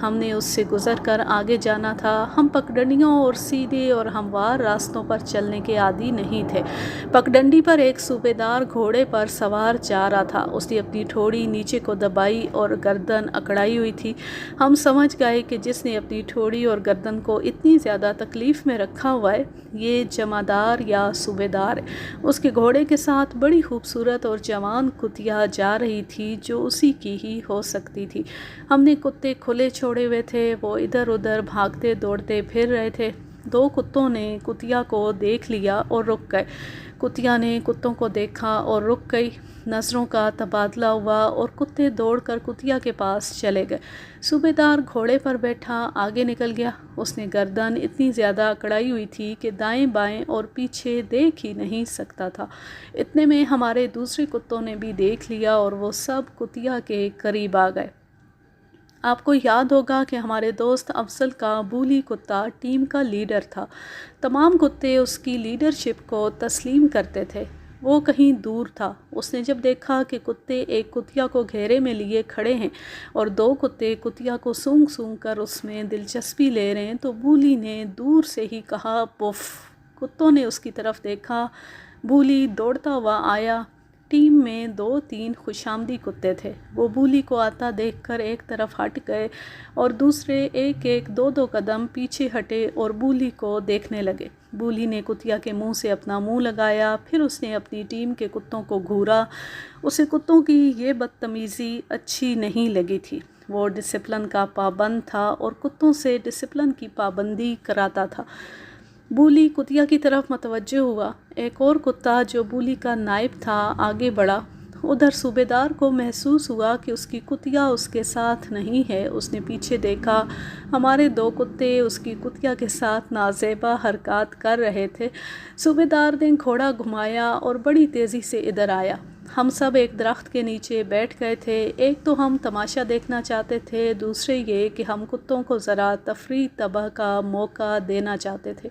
ہم نے اس سے گزر کر آگے جانا تھا۔ ہم پگڈنڈیوں اور سیدھے اور ہموار راستوں پر چلنے کے عادی نہیں تھے۔ پگڈنڈی پر ایک صوبیدار گھوڑے پر سوار جا رہا تھا۔ اس نے اپنی ٹھوڑی نیچے کو دبائی اور گردن اکڑائی ہوئی تھی۔ ہم سمجھ گئے کہ جس نے اپنی ٹھوڑی اور گردن کو اتنی زیادہ تکلیف میں رکھا ہوا ہے یہ جمعدار یا صوبیدار ہے۔ اس کے گھوڑے کے ساتھ بڑی خوبصورت اور جوان کتیا جا رہی تھی جو اسی کی ہی ہو سکتی تھی۔ ہم نے کتے کھلے چھوڑے ہوئے تھے، وہ ادھر ادھر بھاگتے دوڑتے پھر رہے تھے۔ دو کتوں نے کتیا کو دیکھ لیا اور رک گئے۔ کتیا نے کتوں کو دیکھا اور رک گئی۔ نظروں کا تبادلہ ہوا اور کتے دوڑ کر کتیا کے پاس چلے گئے۔ صوبیدار گھوڑے پر بیٹھا آگے نکل گیا۔ اس نے گردن اتنی زیادہ اکڑائی ہوئی تھی کہ دائیں بائیں اور پیچھے دیکھ ہی نہیں سکتا تھا۔ اتنے میں ہمارے دوسرے کتوں نے بھی دیکھ لیا اور وہ سب کتیا کے قریب آ گئے۔ آپ کو یاد ہوگا کہ ہمارے دوست افضل کا بولی کتا ٹیم کا لیڈر تھا۔ تمام کتے اس کی لیڈرشپ کو تسلیم کرتے تھے۔ وہ کہیں دور تھا۔ اس نے جب دیکھا کہ کتے ایک کتیا کو گھیرے میں لیے کھڑے ہیں اور دو کتے کتیا کو سونگھ سونگھ کر اس میں دلچسپی لے رہے ہیں تو بولی نے دور سے ہی کہا پف۔ کتوں نے اس کی طرف دیکھا۔ بولی دوڑتا ہوا آیا۔ ٹیم میں 2-3 خوشامدی کتے تھے۔ وہ بولی کو آتا دیکھ کر ایک طرف ہٹ گئے اور دوسرے ایک ایک 2-2 قدم پیچھے ہٹے اور بولی کو دیکھنے لگے۔ بولی نے کتیا کے منہ سے اپنا منہ لگایا، پھر اس نے اپنی ٹیم کے کتوں کو گھورا۔ اسے کتوں کی یہ بدتمیزی اچھی نہیں لگی تھی۔ وہ ڈسپلن کا پابند تھا اور کتوں سے ڈسپلن کی پابندی کراتا تھا۔ بولی کتیا کی طرف متوجہ ہوا۔ ایک اور کتا جو بولی کا نائب تھا آگے بڑھا۔ ادھر صوبیدار کو محسوس ہوا کہ اس کی کتیا اس کے ساتھ نہیں ہے۔ اس نے پیچھے دیکھا۔ ہمارے 2 کتے اس کی کتیا کے ساتھ نازیبا حرکات کر رہے تھے۔ صوبیدار نے گھوڑا گھمایا اور بڑی تیزی سے ادھر آیا۔ ہم سب ایک درخت کے نیچے بیٹھ گئے تھے۔ ایک تو ہم تماشا دیکھنا چاہتے تھے، دوسرے یہ کہ ہم کتوں کو ذرا تفریح طبع کا موقع دینا چاہتے تھے۔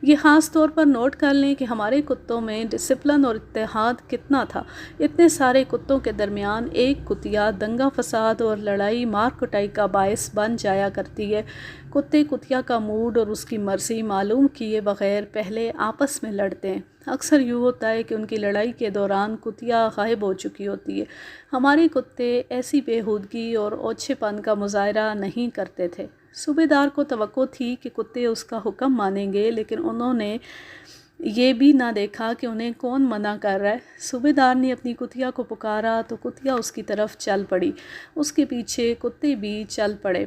یہ خاص طور پر نوٹ کر لیں کہ ہمارے کتوں میں ڈسپلن اور اتحاد کتنا تھا۔ اتنے سارے کتوں کے درمیان ایک کتیا دنگا فساد اور لڑائی مار کٹائی کا باعث بن جایا کرتی ہے۔ کتے کتیا کا موڈ اور اس کی مرضی معلوم کیے بغیر پہلے آپس میں لڑتے ہیں۔ اکثر یوں ہوتا ہے کہ ان کی لڑائی کے دوران کتیا غائب ہو چکی ہوتی ہے۔ ہمارے کتے ایسی بےہودگی اور اوچھے پن کا مظاہرہ نہیں کرتے تھے۔ صوبیدار کو توقع تھی کہ کتے اس کا حکم مانیں گے، لیکن انہوں نے یہ بھی نہ دیکھا کہ انہیں کون منع کر رہا ہے۔ صوبیدار نے اپنی کتیا کو پکارا تو کتیا اس کی طرف چل پڑی۔ اس کے پیچھے کتے بھی چل پڑے۔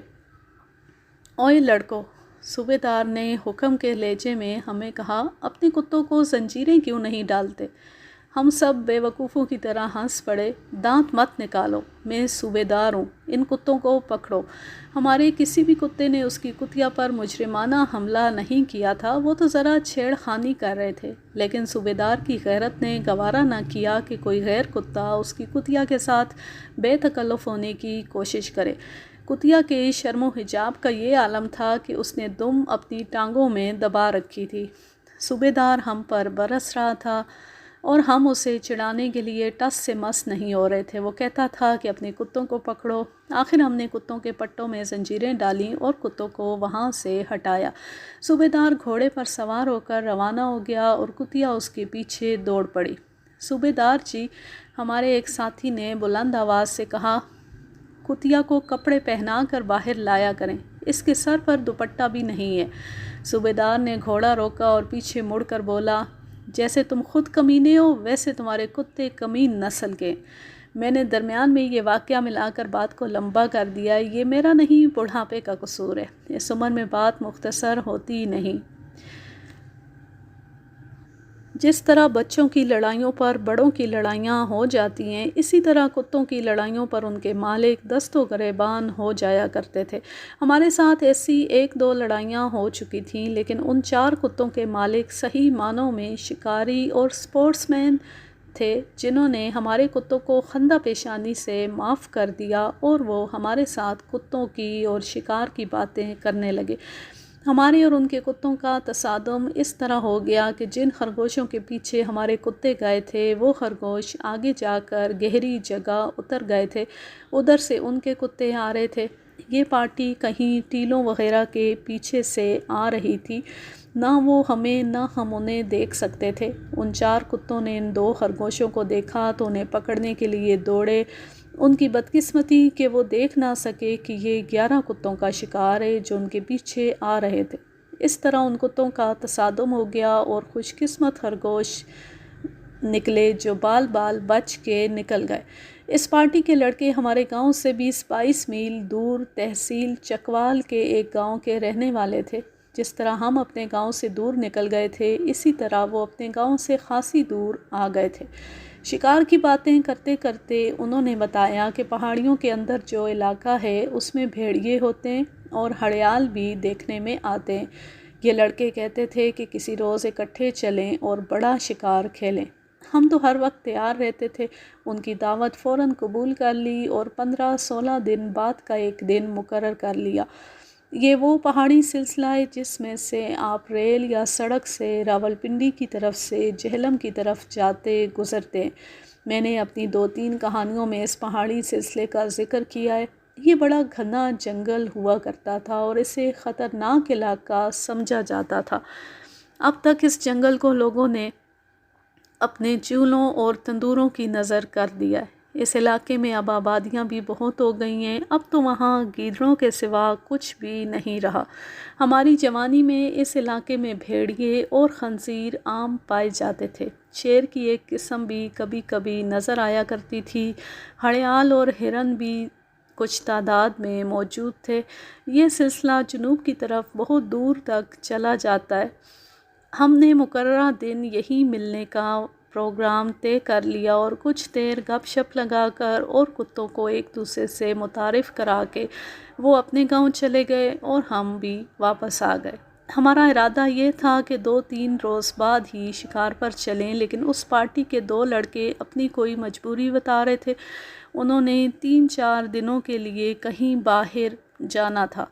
اوئے لڑکو، صوبیدار نے حکم کے لہجے میں ہمیں کہا، اپنے کتوں کو زنجیریں کیوں نہیں ڈالتے؟ ہم سب بے وقوفوں کی طرح ہنس پڑے۔ دانت مت نکالو، میں صوبیدار ہوں، ان کتوں کو پکڑو۔ ہمارے کسی بھی کتے نے اس کی کتیا پر مجرمانہ حملہ نہیں کیا تھا، وہ تو ذرا چھیڑ خانی کر رہے تھے، لیکن صوبیدار کی غیرت نے گوارا نہ کیا کہ کوئی غیر کتا اس کی کتیا کے ساتھ بے تکلف ہونے کی کوشش کرے۔ کتیا کے شرم و حجاب کا یہ عالم تھا کہ اس نے دم اپنی ٹانگوں میں دبا رکھی تھی۔ صوبیدار ہم پر برس رہا تھا اور ہم اسے چڑھانے کے لیے ٹس سے مس نہیں ہو رہے تھے۔ وہ کہتا تھا کہ اپنے کتوں کو پکڑو۔ آخر ہم نے کتوں کے پٹوں میں زنجیریں ڈالیں اور کتوں کو وہاں سے ہٹایا۔ صوبیدار گھوڑے پر سوار ہو کر روانہ ہو گیا اور کتیا اس کے پیچھے دوڑ پڑی۔ صوبیدار جی، ہمارے ایک ساتھی نے بلند آواز سے کہا، کتیا کو کپڑے پہنا کر باہر لایا کریں، اس کے سر پر دوپٹہ بھی نہیں ہے۔ صوبیدار نے گھوڑا روکا اور پیچھے مڑ کر بولا، جیسے تم خود کمینے ہو ویسے تمہارے کتے کمین نسل کے۔ میں نے درمیان میں یہ واقعہ ملا کر بات کو لمبا کر دیا۔ یہ میرا نہیں، بڑھاپے کا قصور ہے۔ اس عمر میں بات مختصر ہوتی نہیں۔ جس طرح بچوں کی لڑائیوں پر بڑوں کی لڑائیاں ہو جاتی ہیں، اسی طرح کتوں کی لڑائیوں پر ان کے مالک دست و گریبان ہو جایا کرتے تھے۔ ہمارے ساتھ ایسی 1-2 لڑائیاں ہو چکی تھیں، لیکن ان 4 کتوں کے مالک صحیح معنوں میں شکاری اور سپورٹس مین تھے، جنہوں نے ہمارے کتوں کو خندہ پیشانی سے معاف کر دیا اور وہ ہمارے ساتھ کتوں کی اور شکار کی باتیں کرنے لگے۔ ہمارے اور ان کے کتوں کا تصادم اس طرح ہو گیا کہ جن خرگوشوں کے پیچھے ہمارے کتے گئے تھے وہ خرگوش آگے جا کر گہری جگہ اتر گئے تھے۔ ادھر سے ان کے کتے آ رہے تھے۔ یہ پارٹی کہیں ٹیلوں وغیرہ کے پیچھے سے آ رہی تھی، نہ وہ ہمیں نہ ہم انہیں دیکھ سکتے تھے۔ ان 4 کتوں نے ان 2 خرگوشوں کو دیکھا تو انہیں پکڑنے کے لیے دوڑے۔ ان کی بدقسمتی کہ وہ دیکھ نہ سکے کہ یہ 11 کتوں کا شکار ہے جو ان کے پیچھے آ رہے تھے۔ اس طرح ان کتوں کا تصادم ہو گیا اور خوش قسمت خرگوش نکلے جو بال بال بچ کے نکل گئے۔ اس پارٹی کے لڑکے ہمارے گاؤں سے 20-22 میل دور تحصیل چکوال کے ایک گاؤں کے رہنے والے تھے۔ جس طرح ہم اپنے گاؤں سے دور نکل گئے تھے، اسی طرح وہ اپنے گاؤں سے خاصی دور آ گئے تھے۔ شکار کی باتیں کرتے کرتے انہوں نے بتایا کہ پہاڑیوں کے اندر جو علاقہ ہے اس میں بھیڑیے ہوتے ہیں اور گھڑیال بھی دیکھنے میں آتے ہیں۔ یہ لڑکے کہتے تھے کہ کسی روز اکٹھے چلیں اور بڑا شکار کھیلیں۔ ہم تو ہر وقت تیار رہتے تھے۔ ان کی دعوت فوراً قبول کر لی اور 15-16 دن بعد کا ایک دن مقرر کر لیا۔ یہ وہ پہاڑی سلسلہ ہے جس میں سے آپ ریل یا سڑک سے راولپنڈی کی طرف سے جہلم کی طرف جاتے گزرتے ہیں۔ میں نے اپنی 2-3 کہانیوں میں اس پہاڑی سلسلے کا ذکر کیا ہے۔ یہ بڑا گھنا جنگل ہوا کرتا تھا اور اسے خطرناک علاقہ سمجھا جاتا تھا۔ اب تک اس جنگل کو لوگوں نے اپنے چولہوں اور تندوروں کی نظر کر دیا ہے۔ اس علاقے میں اب آبادیاں بھی بہت ہو گئی ہیں، اب تو وہاں گیدڑوں کے سوا کچھ بھی نہیں رہا۔ ہماری جوانی میں اس علاقے میں بھیڑیے اور خنزیر عام پائے جاتے تھے۔ شیر کی ایک قسم بھی کبھی کبھی نظر آیا کرتی تھی۔ گھڑیال اور ہرن بھی کچھ تعداد میں موجود تھے۔ یہ سلسلہ جنوب کی طرف بہت دور تک چلا جاتا ہے۔ ہم نے مقررہ دن یہیں ملنے کا پروگرام طے کر لیا اور کچھ دیر گپ شپ لگا کر اور کتوں کو ایک دوسرے سے متعارف کرا کے وہ اپنے گاؤں چلے گئے اور ہم بھی واپس آ گئے۔ ہمارا ارادہ یہ تھا کہ 2-3 روز بعد ہی شکار پر چلیں، لیکن اس پارٹی کے 2 لڑکے اپنی کوئی مجبوری بتا رہے تھے۔ انہوں نے 3-4 دنوں کے لیے کہیں باہر جانا تھا۔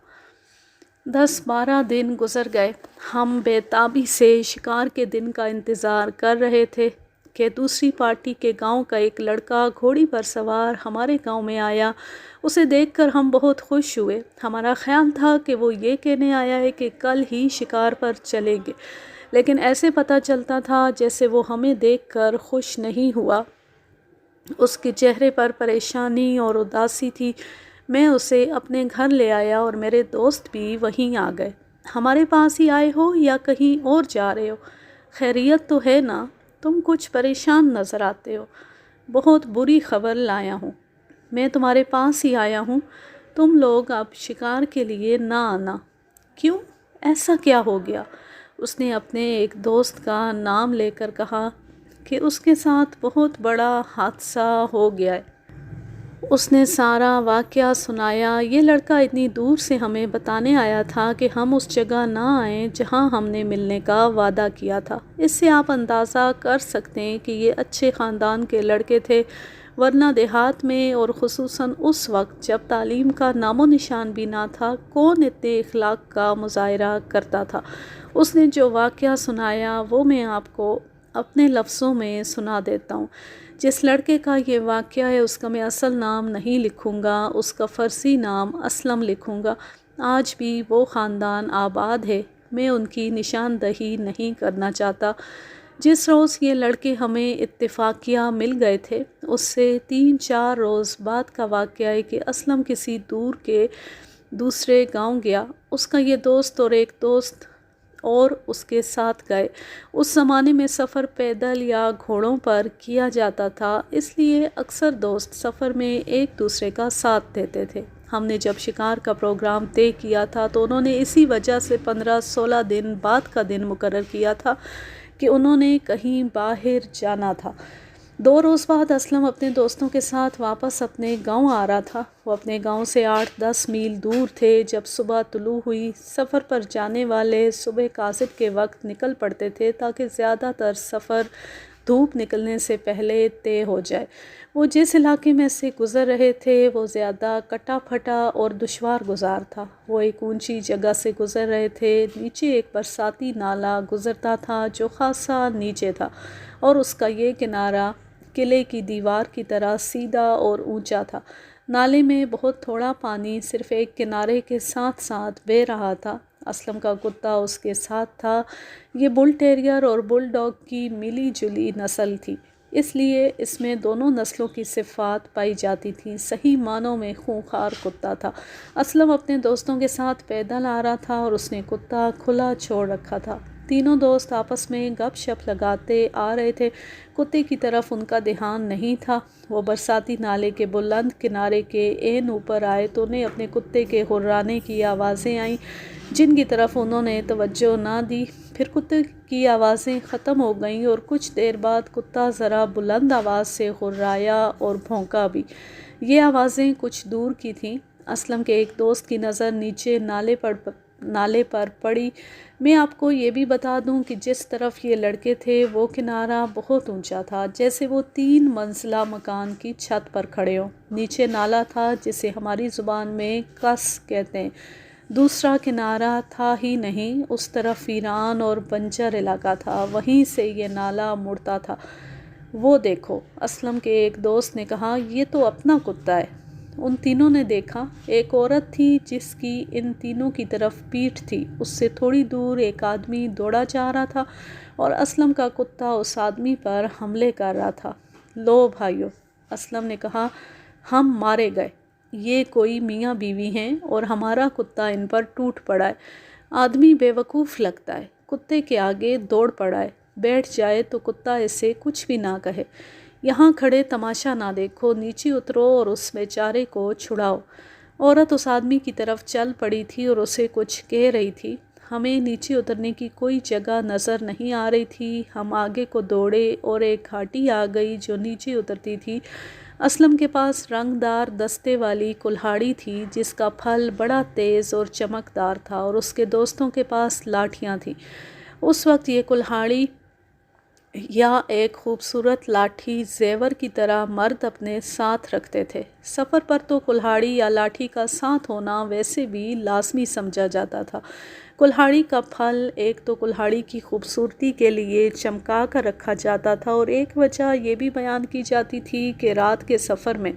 10-12 دن گزر گئے۔ ہم بے تابی سے شکار کے دن کا انتظار کر رہے تھے کہ دوسری پارٹی کے گاؤں کا ایک لڑکا گھوڑی پر سوار ہمارے گاؤں میں آیا۔ اسے دیکھ کر ہم بہت خوش ہوئے۔ ہمارا خیال تھا کہ وہ یہ کہنے آیا ہے کہ کل ہی شکار پر چلیں گے، لیکن ایسے پتہ چلتا تھا جیسے وہ ہمیں دیکھ کر خوش نہیں ہوا۔ اس کے چہرے پر پریشانی اور اداسی تھی۔ میں اسے اپنے گھر لے آیا اور میرے دوست بھی وہیں آ گئے۔ ہمارے پاس ہی آئے ہو یا کہیں اور جا رہے ہو؟ خیریت تو ہے نا؟ تم کچھ پریشان نظر آتے ہو۔ بہت بری خبر لایا ہوں۔ میں تمہارے پاس ہی آیا ہوں۔ تم لوگ اب شکار کے لیے نہ آنا۔ کیوں؟ ایسا کیا ہو گیا؟ اس نے اپنے ایک دوست کا نام لے کر کہا کہ اس کے ساتھ بہت بڑا حادثہ ہو گیا ہے۔ اس نے سارا واقعہ سنایا۔ یہ لڑکا اتنی دور سے ہمیں بتانے آیا تھا کہ ہم اس جگہ نہ آئیں جہاں ہم نے ملنے کا وعدہ کیا تھا۔ اس سے آپ اندازہ کر سکتے ہیں کہ یہ اچھے خاندان کے لڑکے تھے، ورنہ دیہات میں اور خصوصاً اس وقت جب تعلیم کا نام و نشان بھی نہ تھا، کون اتنے اخلاق کا مظاہرہ کرتا تھا۔ اس نے جو واقعہ سنایا وہ میں آپ کو اپنے لفظوں میں سنا دیتا ہوں۔ جس لڑکے کا یہ واقعہ ہے اس کا میں اصل نام نہیں لکھوں گا، اس کا فرضی نام اسلم لکھوں گا۔ آج بھی وہ خاندان آباد ہے۔ میں ان کی نشاندہی نہیں کرنا چاہتا۔ جس روز یہ لڑکے ہمیں اتفاقیہ مل گئے تھے، اس سے 3-4 روز بعد کا واقعہ ہے کہ اسلم کسی دور کے دوسرے گاؤں گیا۔ اس کا یہ دوست اور ایک دوست اور اس کے ساتھ گئے۔ اس زمانے میں سفر پیدل یا گھوڑوں پر کیا جاتا تھا، اس لیے اکثر دوست سفر میں ایک دوسرے کا ساتھ دیتے تھے۔ ہم نے جب شکار کا پروگرام طے کیا تھا تو انہوں نے اسی وجہ سے 15-16 دن بعد کا دن مقرر کیا تھا کہ انہوں نے کہیں باہر جانا تھا۔ 2 روز بعد اسلم اپنے دوستوں کے ساتھ واپس اپنے گاؤں آ رہا تھا۔ وہ اپنے گاؤں سے 8-10 میل دور تھے۔ جب صبح طلوع ہوئی، سفر پر جانے والے صبح کاصب کے وقت نکل پڑتے تھے تاکہ زیادہ تر سفر دھوپ نکلنے سے پہلے طے ہو جائے۔ وہ جس علاقے میں سے گزر رہے تھے وہ زیادہ کٹا پھٹا اور دشوار گزار تھا۔ وہ ایک اونچی جگہ سے گزر رہے تھے۔ نیچے ایک برساتی نالہ گزرتا تھا جو خاصا نیچے تھا اور اس کا یہ کنارہ قلعے کی دیوار کی طرح سیدھا اور اونچا تھا۔ نالے میں بہت تھوڑا پانی صرف ایک کنارے کے ساتھ ساتھ بہہ رہا تھا۔ اسلم کا کتا اس کے ساتھ تھا۔ یہ بل ٹیریئر اور بل ڈاگ کی ملی جلی نسل تھی، اس لیے اس میں دونوں نسلوں کی صفات پائی جاتی تھیں۔ صحیح معنوں میں خونخوار کتا تھا۔ اسلم اپنے دوستوں کے ساتھ پیدل آ رہا تھا اور اس نے کتا کھلا چھوڑ رکھا تھا۔ تینوں دوست آپس میں گپ شپ لگاتے آ رہے تھے۔ کتے کی طرف ان کا دھیان نہیں تھا۔ وہ برساتی نالے کے بلند کنارے کے عین اوپر آئے تو انہیں اپنے کتے کے ہررانے کی آوازیں آئیں، جن کی طرف انہوں نے توجہ نہ دی۔ پھر کتے کی آوازیں ختم ہو گئیں اور کچھ دیر بعد کتا ذرا بلند آواز سے ہررایا اور بھونکا بھی۔ یہ آوازیں کچھ دور کی تھیں۔ اسلم کے ایک دوست کی نظر نیچے نالے پر پڑی۔ میں آپ کو یہ بھی بتا دوں کہ جس طرف یہ لڑکے تھے وہ کنارہ بہت اونچا تھا، جیسے وہ 3 منزلہ مکان کی چھت پر کھڑے ہوں۔ نیچے نالا تھا جسے ہماری زبان میں کس کہتے ہیں۔ دوسرا کنارہ تھا ہی نہیں، اس طرف ویران اور بنجر علاقہ تھا، وہیں سے یہ نالا مڑتا تھا۔ وہ دیکھو، اسلم کے ایک دوست نے کہا، یہ تو اپنا کتا ہے۔ ان تینوں نے دیکھا۔ ایک عورت تھی جس کی ان تینوں کی طرف پیٹھ تھی۔ اس سے تھوڑی دور ایک آدمی دوڑا جا رہا تھا اور اسلم کا کتا اس آدمی پر حملے کر رہا تھا۔ لو بھائیو، اسلم نے کہا، ہم مارے گئے۔ یہ کوئی میاں بیوی ہیں اور ہمارا کتا ان پر ٹوٹ پڑا ہے۔ آدمی بے وقوف لگتا ہے، کتے کے آگے دوڑ پڑا ہے۔ بیٹھ جائے تو کتا اسے کچھ بھی نہ کہے۔ یہاں کھڑے تماشا نہ دیکھو، نیچے اترو اور اس بیچارے کو چھڑاؤ۔ عورت اس آدمی کی طرف چل پڑی تھی اور اسے کچھ کہہ رہی تھی۔ ہمیں نیچے اترنے کی کوئی جگہ نظر نہیں آ رہی تھی۔ ہم آگے کو دوڑے اور ایک گھاٹی آ گئی جو نیچے اترتی تھی۔ اسلم کے پاس رنگ دار دستے والی کلہاڑی تھی جس کا پھل بڑا تیز اور چمکدار تھا، اور اس کے دوستوں کے پاس لاٹھیاں تھیں۔ اس وقت یہ کلہاڑی یا ایک خوبصورت لاٹھی زیور کی طرح مرد اپنے ساتھ رکھتے تھے۔ سفر پر تو کلہاڑی یا لاٹھی کا ساتھ ہونا ویسے بھی لازمی سمجھا جاتا تھا۔ کلہاڑی کا پھل ایک تو کلہاڑی کی خوبصورتی کے لیے چمکا کر رکھا جاتا تھا، اور ایک وجہ یہ بھی بیان کی جاتی تھی کہ رات کے سفر میں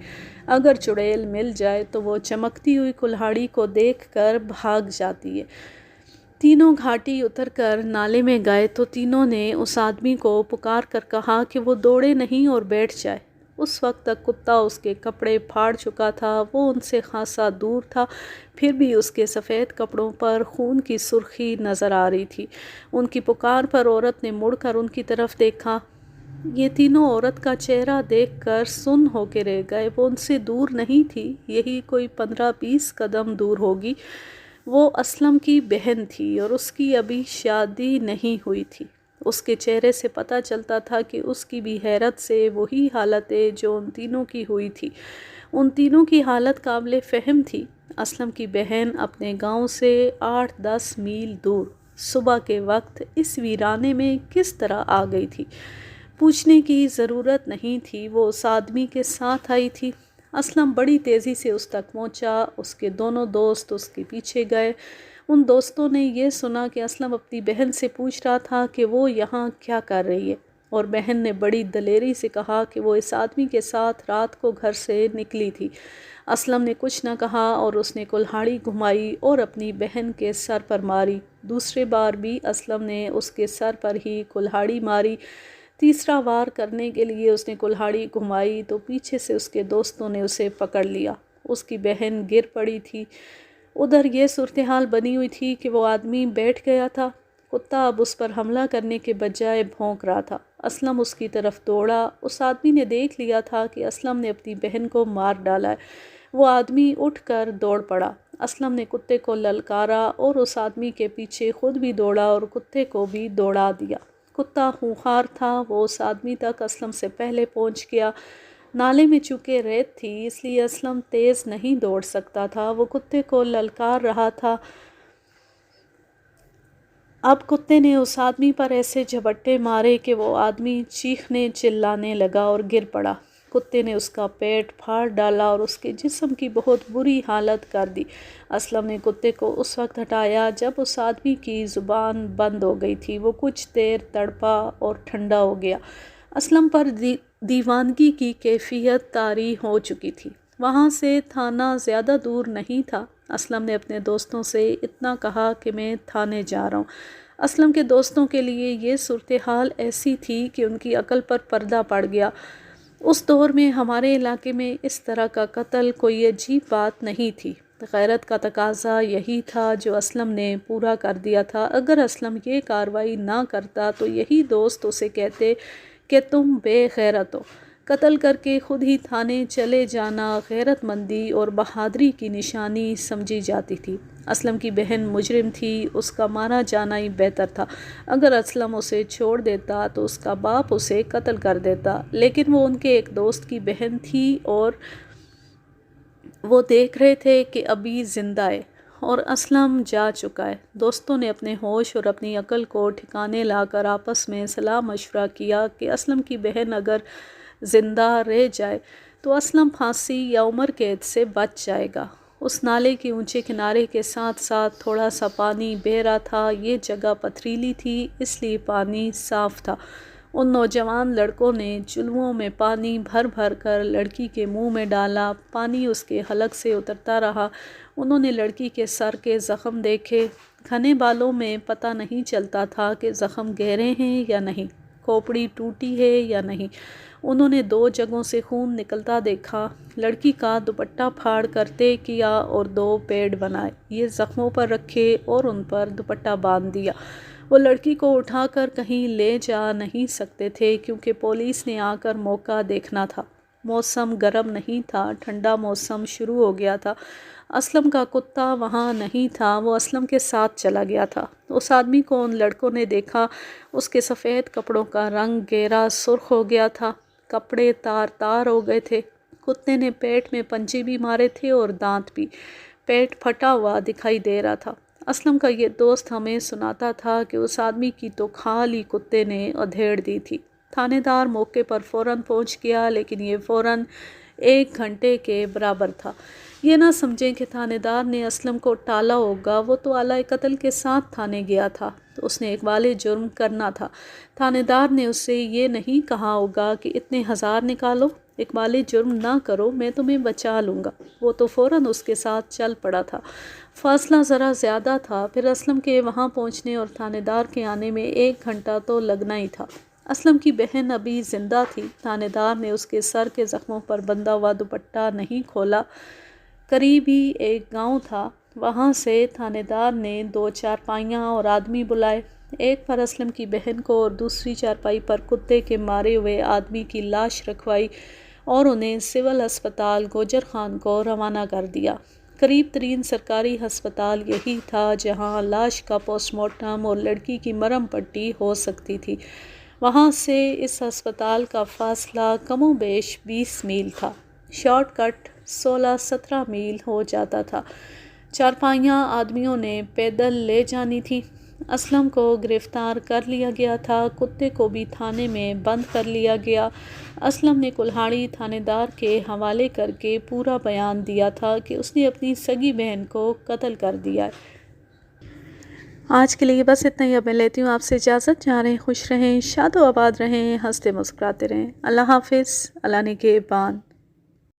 اگر چڑیل مل جائے تو وہ چمکتی ہوئی کلہاڑی کو دیکھ کر بھاگ جاتی ہے۔ تینوں گھاٹی اتر کر نالے میں گئے تو تینوں نے اس آدمی کو پکار کر کہا کہ وہ دوڑے نہیں اور بیٹھ جائے۔ اس وقت تک کتا اس کے کپڑے پھاڑ چکا تھا۔ وہ ان سے خاصا دور تھا، پھر بھی اس کے سفید کپڑوں پر خون کی سرخی نظر آ رہی تھی۔ ان کی پکار پر عورت نے مڑ کر ان کی طرف دیکھا۔ یہ تینوں عورت کا چہرہ دیکھ کر سن ہو کے رہ گئے۔ وہ ان سے دور نہیں تھی، یہی کوئی 15-20 قدم دور ہوگی۔ وہ اسلم کی بہن تھی اور اس کی ابھی شادی نہیں ہوئی تھی۔ اس کے چہرے سے پتہ چلتا تھا کہ اس کی بھی حیرت سے وہی حالت ہے جو ان تینوں کی ہوئی تھی۔ ان تینوں کی حالت قابل فہم تھی۔ اسلم کی بہن اپنے گاؤں سے 8-10 میل دور صبح کے وقت اس ویرانے میں کس طرح آ گئی تھی؟ پوچھنے کی ضرورت نہیں تھی، وہ اس آدمی کے ساتھ آئی تھی۔ اسلم بڑی تیزی سے اس تک پہنچا۔ اس کے دونوں دوست اس کے پیچھے گئے۔ ان دوستوں نے یہ سنا کہ اسلم اپنی بہن سے پوچھ رہا تھا کہ وہ یہاں کیا کر رہی ہے، اور بہن نے بڑی دلیری سے کہا کہ وہ اس آدمی کے ساتھ رات کو گھر سے نکلی تھی۔ اسلم نے کچھ نہ کہا اور اس نے کلہاڑی گھمائی اور اپنی بہن کے سر پر ماری۔ دوسرے بار بھی اسلم نے اس کے سر پر ہی کلہاڑی ماری۔ تیسرا وار کرنے کے لیے اس نے کلہاڑی گھمائی تو پیچھے سے اس کے دوستوں نے اسے پکڑ لیا۔ اس کی بہن گر پڑی تھی۔ ادھر یہ صورتحال بنی ہوئی تھی کہ وہ آدمی بیٹھ گیا تھا۔ کتا اب اس پر حملہ کرنے کے بجائے بھونک رہا تھا۔ اسلم اس کی طرف دوڑا۔ اس آدمی نے دیکھ لیا تھا کہ اسلم نے اپنی بہن کو مار ڈالا ہے۔ وہ آدمی اٹھ کر دوڑ پڑا۔ اسلم نے کتے کو للکارا اور اس آدمی کے پیچھے خود بھی دوڑا اور کتے کو بھی دوڑا دیا۔ کتا خونخوار تھا، وہ اس آدمی تک اسلم سے پہلے پہنچ گیا۔ نالے میں چونکہ ریت تھی اس لیے اسلم تیز نہیں دوڑ سکتا تھا۔ وہ کتے کو للکار رہا تھا۔ اب کتے نے اس آدمی پر ایسے جھپٹے مارے کہ وہ آدمی چیخنے چلانے لگا اور گر پڑا۔ کتے نے اس کا پیٹ پھاڑ ڈالا اور اس کے جسم کی بہت بری حالت کر دی۔ اسلم نے کتے کو اس وقت ہٹایا جب اس آدمی کی زبان بند ہو گئی تھی۔ وہ کچھ دیر تڑپا اور ٹھنڈا ہو گیا۔ اسلم پر دیوانگی کی کیفیت طاری ہو چکی تھی۔ وہاں سے تھانہ زیادہ دور نہیں تھا۔ اسلم نے اپنے دوستوں سے اتنا کہا کہ میں تھانے جا رہا ہوں۔ اسلم کے دوستوں کے لیے یہ صورتحال ایسی تھی کہ ان کی عقل پر پردہ پڑ گیا۔ اس دور میں ہمارے علاقے میں اس طرح کا قتل کوئی عجیب بات نہیں تھی۔ غیرت کا تقاضا یہی تھا جو اسلم نے پورا کر دیا تھا۔ اگر اسلم یہ کارروائی نہ کرتا تو یہی دوست اسے کہتے کہ تم بے غیرت ہو۔ قتل کر کے خود ہی تھانے چلے جانا غیرت مندی اور بہادری کی نشانی سمجھی جاتی تھی۔ اسلم کی بہن مجرم تھی، اس کا مارا جانا ہی بہتر تھا۔ اگر اسلم اسے چھوڑ دیتا تو اس کا باپ اسے قتل کر دیتا، لیکن وہ ان کے ایک دوست کی بہن تھی اور وہ دیکھ رہے تھے کہ ابھی زندہ ہے اور اسلم جا چکا ہے۔ دوستوں نے اپنے ہوش اور اپنی عقل کو ٹھکانے لا کر آپس میں صلاح مشورہ کیا کہ اسلم کی بہن اگر زندہ رہ جائے تو اسلم پھانسی یا عمر قید سے بچ جائے گا۔ اس نالے کے اونچے کنارے کے ساتھ ساتھ تھوڑا سا پانی بہہ رہا تھا۔ یہ جگہ پتھریلی تھی، اس لیے پانی صاف تھا۔ ان نوجوان لڑکوں نے چلوؤں میں پانی بھر بھر کر لڑکی کے منہ میں ڈالا۔ پانی اس کے حلق سے اترتا رہا۔ انہوں نے لڑکی کے سر کے زخم دیکھے۔ گھنے بالوں میں پتہ نہیں چلتا تھا کہ زخم گہرے ہیں یا نہیں، کھوپڑی ٹوٹی ہے یا نہیں۔ انہوں نے 2 جگہوں سے خون نکلتا دیکھا۔ لڑکی کا دوپٹہ پھاڑ کر طے کیا اور 2 پیڈ بنائے، یہ زخموں پر رکھے اور ان پر دوپٹہ باندھ دیا۔ وہ لڑکی کو اٹھا کر کہیں لے جا نہیں سکتے تھے کیونکہ پولیس نے آ کر موقع دیکھنا تھا۔ موسم گرم نہیں تھا، ٹھنڈا موسم شروع ہو گیا تھا۔ اسلم کا کتا وہاں نہیں تھا، وہ اسلم کے ساتھ چلا گیا تھا۔ اس آدمی کو ان لڑکوں نے دیکھا، اس کے سفید کپڑوں کا رنگ گہرا سرخ ہو گیا تھا، کپڑے تار تار ہو گئے تھے۔ کتے نے پیٹ میں پنجے بھی مارے تھے اور دانت بھی۔ پیٹ پھٹا ہوا دکھائی دے رہا تھا۔ اسلم کا یہ دوست ہمیں سناتا تھا کہ اس آدمی کی تو کھال ہی کتے نے ادھیڑ دی تھی۔ تھانے دار موقع پر فوراً پہنچ گیا، لیکن یہ فوراً 1 گھنٹے کے برابر تھا۔ یہ نہ سمجھیں کہ تھانے دار نے اسلم کو ٹالا ہوگا، وہ تو آلۂ قتل کے ساتھ تھانے گیا تھا تو اس نے اقبال جرم کرنا تھا۔ تھانے دار نے اس سے یہ نہیں کہا ہوگا کہ اتنے 1000 نکالو، اقبال جرم نہ کرو، میں تمہیں بچا لوں گا۔ وہ تو فوراً اس کے ساتھ چل پڑا تھا۔ فاصلہ ذرا زیادہ تھا، پھر اسلم کے وہاں پہنچنے اور تھانے دار کے آنے میں 1 گھنٹہ تو لگنا ہی تھا۔ اسلم کی بہن ابھی زندہ تھی۔ تھانے دار نے اس کے سر کے زخموں پر بندھا ہوا دوپٹہ نہیں کھولا۔ قریب ہی ایک گاؤں تھا، وہاں سے تھانے دار نے 2 چارپائیاں اور آدمی بلائے۔ ایک پر اسلم کی بہن کو اور دوسری چارپائی پر کتے کے مارے ہوئے آدمی کی لاش رکھوائی اور انہیں سول ہسپتال گوجر خان کو روانہ کر دیا۔ قریب ترین سرکاری ہسپتال یہی تھا جہاں لاش کا پوسٹ مارٹم اور لڑکی کی مرہم پٹی ہو سکتی تھی۔ وہاں سے اس ہسپتال کا فاصلہ کم و بیش 20 میل تھا، شارٹ کٹ 16-17 میل ہو جاتا تھا۔ چارپائیاں آدمیوں نے پیدل لے جانی تھی۔ اسلم کو گرفتار کر لیا گیا تھا، کتے کو بھی تھانے میں بند کر لیا گیا۔ اسلم نے کلہاڑی تھانے دار کے حوالے کر کے پورا بیان دیا تھا کہ اس نے اپنی سگی بہن کو قتل کر دیا ہے۔ آج کے لیے بس اتنا ہی، اب میں لیتی ہوں آپ سے اجازت۔ جا رہیں خوش رہیں، شاد و آباد رہیں، ہنستے مسکراتے رہیں۔ اللہ حافظ، اللہ نگہبان۔